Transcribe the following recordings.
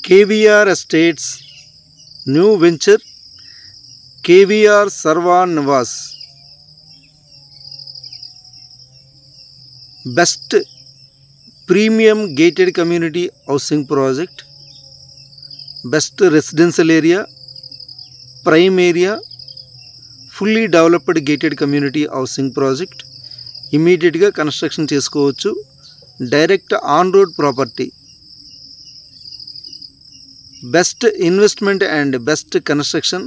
KVR Estates new venture KVR Sarvan Niwas. Best premium gated community housing project, best residential area, prime area, fully developed gated community housing project. Immediate ga construction chesukovachu. Direct on road property. Best investment and best construction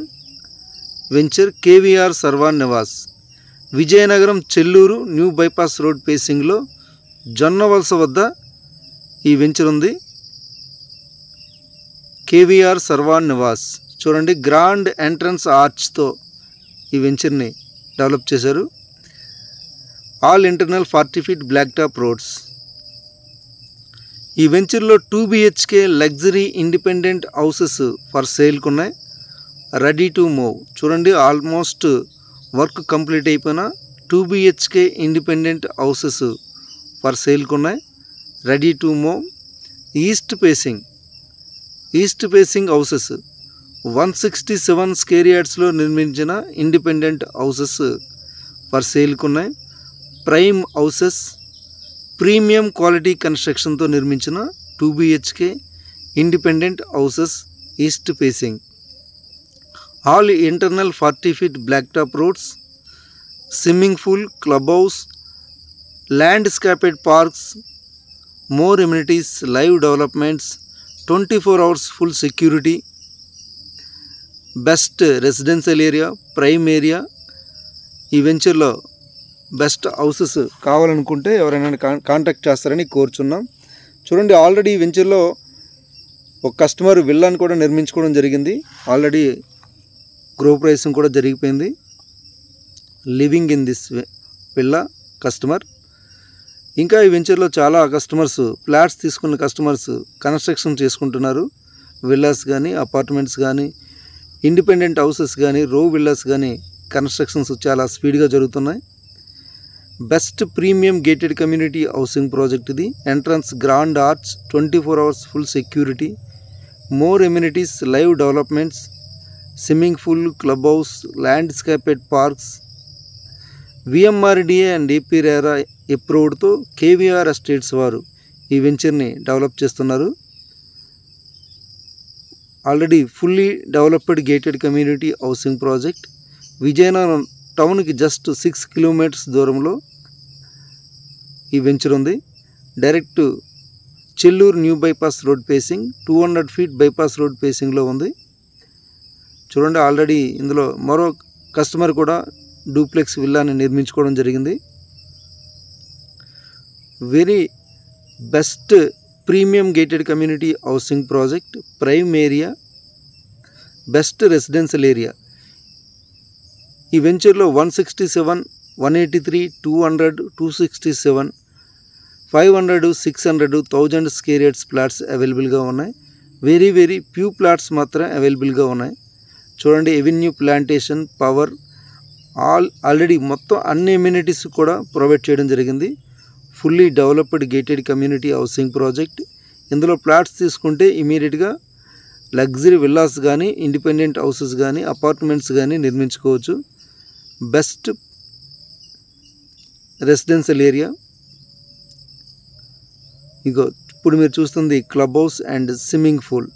venture KVR Sarvan Niwas. Vizianagaram Chelluru new bypass road పేసింగ్లో జొన్నవలస వద్ద ఈ venture ఉంది. KVR Sarvan Niwas. చూడండి, grand entrance ఆర్చ్తో ఈ వెంచర్ని develop చేశారు. All internal 40 feet black top roads. ఈ వెంచర్లో 2 BHK luxury independent houses for సేల్కి ఉన్నాయి. Ready to move. చూడండి, ఆల్మోస్ట్ వర్క్ కంప్లీట్ అయిపోయిన 2 BHK ఇండిపెండెంట్ హౌసెస్ ఫర్ సేల్కి ఉన్నాయి. Ready to move. East facing houses 167 square యార్డ్స్లో నిర్మించిన ఇండిపెండెంట్ హౌసెస్ ఫర్ సేల్కి ఉన్నాయి. ప్రైమ్ హౌసెస్ ప్రీమియం క్వాలిటీ కన్స్ట్రక్షన్తో నిర్మించిన 2 BHK independent houses east facing. All internal 40 feet black top roads, swimming pool, club house, landscaped parks, more amenities, live developments, 24 hours full security. Best residential area, prime area. ఈ వెంచర్లో best houses కావాలనుకుంటే ఎవరైనా contact చేస్తారని కోరుచున్నాం. చూడండి, already ఈ వెంచర్లో ఒక కస్టమర్ విల్లాను కూడా నిర్మించుకోవడం జరిగింది. ఆల్రెడీ గృహప్రవేశం కూడా జరిగిపోయింది. Living in this villa customer. ఇంకా ఈ వెంచర్లో చాలా కస్టమర్స్, ఫ్లాట్స్ తీసుకున్న కస్టమర్స్ కన్స్ట్రక్షన్ చేసుకుంటున్నారు. విల్లాస్ కానీ, అపార్ట్మెంట్స్ కానీ, ఇండిపెండెంట్ హౌసెస్ కానీ, రో విల్లాస్ కానీ కన్స్ట్రక్షన్స్ చాలా స్పీడ్గా జరుగుతున్నాయి. Best premium gated community housing project ఇది. Entrance grand arch, 24 hours full security, more amenities, live developments, swimming pool, club house, landscaped parks. VMRDA and APRERA అప్రూవ్డ్తో KVR estates వారు ఈ వెంచర్ని డెవలప్ చేస్తున్నారు. Already fully developed gated community housing project. Vizianagaram టౌన్కి just 6 kilometers దూరంలో ఈ venture ఉంది. Direct Chelluru new bypass road facing, 200 feet bypass road పేసింగ్లో ఉంది. చూడండి, ఆల్రెడీ ఇందులో మరో కస్టమర్ కూడా డూప్లెక్స్ విల్లాని నిర్మించుకోవడం జరిగింది. Very best premium gated community housing project, prime area, best residential area. ఈ వెంచర్లో 167, 183, 200, 267, 500, 600, 1000 స్క్వేర్ యార్డ్స్ ప్లాట్స్ అవైలబుల్గా ఉన్నాయి. వెరీ ఫ్యూ ప్లాట్స్ మాత్రం అవైలబుల్గా ఉన్నాయి. చూడండి, ఎవెన్యూ, ప్లాంటేషన్, పవర్, ఆల్రెడీ మొత్తం అన్ని ఎమ్యూనిటీస్ కూడా ప్రొవైడ్ చేయడం జరిగింది. Fully developed gated community housing project. ఇందులో ప్లాట్స్ తీసుకుంటే ఇమీడియట్గా లగ్జరీ విల్లాస్ కానీ, ఇండిపెండెంట్ హౌసెస్ కానీ, అపార్ట్మెంట్స్ కానీ నిర్మించుకోవచ్చు. Best residential area. ఇగో ఇప్పుడు మీరు చూస్తుంది club house and swimming pool.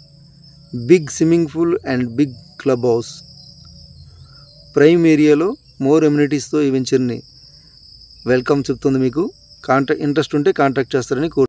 Big swimming pool and big club house. Prime ఏరియాలో మోర్ ఎమ్యూనిటీస్తో ఈ వెంచర్ని వెల్కమ్ చెప్తుంది. మీకు ఇంట్రెస్ట్ ఉంటే కాంటాక్ట్ చేస్తారని